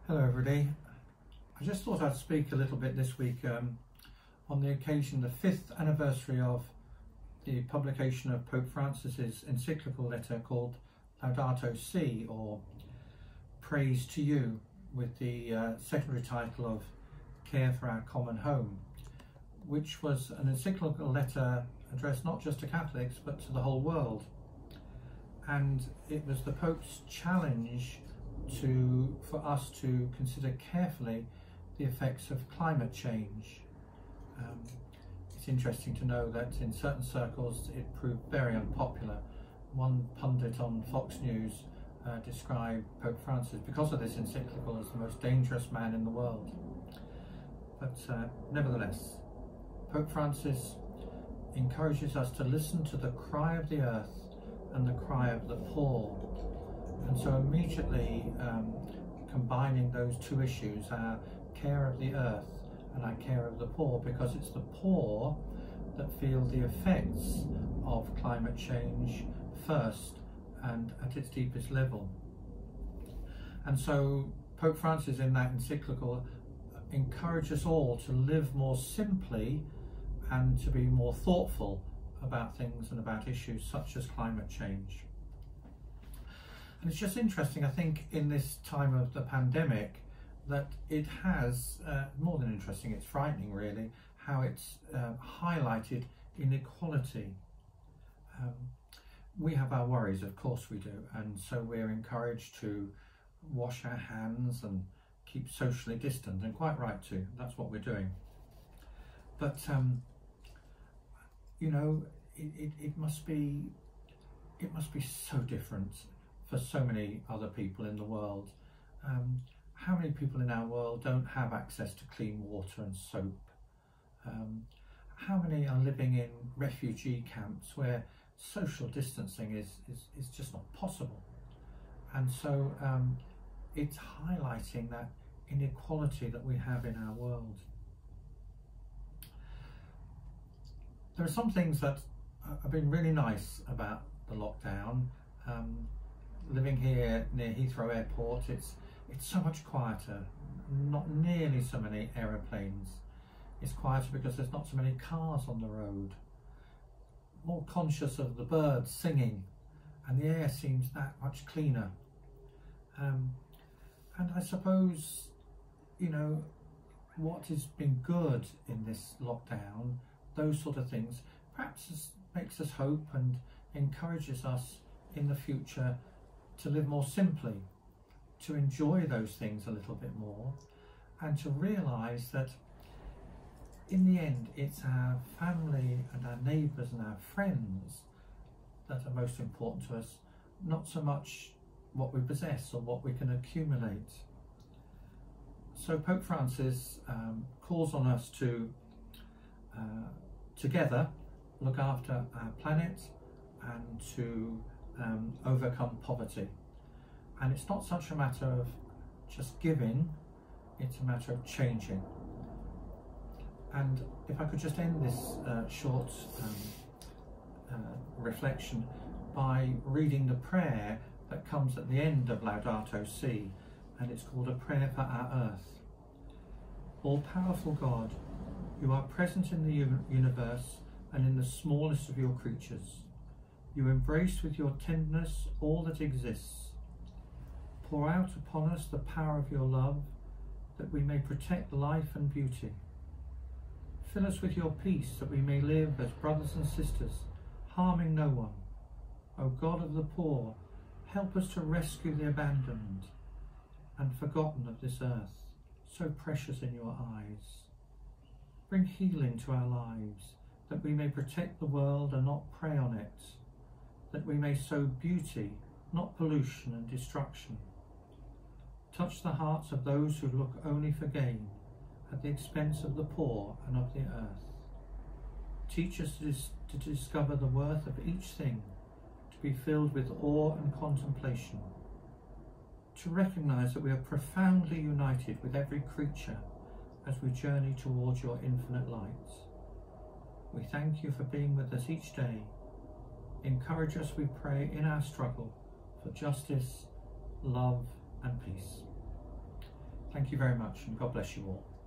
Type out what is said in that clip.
Hello everybody. I just thought I'd speak a little bit this week on the occasion, the 5th anniversary of the publication of Pope Francis's encyclical letter called Laudato Si, or Praise to You, with the secondary title of Care for Our Common Home, which was an encyclical letter addressed not just to Catholics but to the whole world. And it was the Pope's challenge for us to consider carefully the effects of climate change. It's interesting to know that in certain circles it proved very unpopular. One pundit on Fox News described Pope Francis, because of this encyclical, as the most dangerous man in the world. But nevertheless, Pope Francis encourages us to listen to the cry of the earth and the cry of the poor. And so immediately combining those two issues, our care of the earth and our care of the poor, because it's the poor that feel the effects of climate change first and at its deepest level. And so Pope Francis in that encyclical encourages us all to live more simply and to be more thoughtful about things and about issues such as climate change. And it's just interesting, I think, in this time of the pandemic, that it has, more than interesting, it's frightening really, how it's highlighted inequality. We have our worries, of course we do, and so we're encouraged to wash our hands and keep socially distant, and quite right too, that's what we're doing. But, you know, it must be so different for so many other people in the world. How many people in our world don't have access to clean water and soap? How many are living in refugee camps where social distancing is just not possible? And so it's highlighting that inequality that we have in our world. There are some things that have been really nice about the lockdown. Living here near Heathrow Airport, it's so much quieter, not nearly so many aeroplanes. It's quieter because there's not so many cars on the road. More conscious of the birds singing, and the air seems that much cleaner. And I suppose, you know, what has been good in this lockdown, those sort of things, perhaps makes us hope and encourages us in the future to live more simply, to enjoy those things a little bit more, and to realise that in the end it's our family and our neighbours and our friends that are most important to us, not so much what we possess or what we can accumulate. So Pope Francis calls on us to together look after our planet and to overcome poverty. And it's not such a matter of just giving, it's a matter of changing. And if I could just end this short reflection by reading the prayer that comes at the end of Laudato Si, and it's called A Prayer for Our Earth. All-powerful God, you are present in the universe and in the smallest of your creatures. You embrace with your tenderness all that exists. Pour out upon us the power of your love, that we may protect life and beauty. Fill us with your peace, that we may live as brothers and sisters, harming no one. O God of the poor, help us to rescue the abandoned and forgotten of this earth, so precious in your eyes. Bring healing to our lives, that we may protect the world and not prey on it, that we may sow beauty, not pollution and destruction. Touch the hearts of those who look only for gain, at the expense of the poor and of the earth. Teach us to discover the worth of each thing, to be filled with awe and contemplation, to recognise that we are profoundly united with every creature as we journey towards your infinite light. We thank you for being with us each day. Encourage us, we pray, in our struggle for justice, love and peace. Thank you very much, and God bless you all.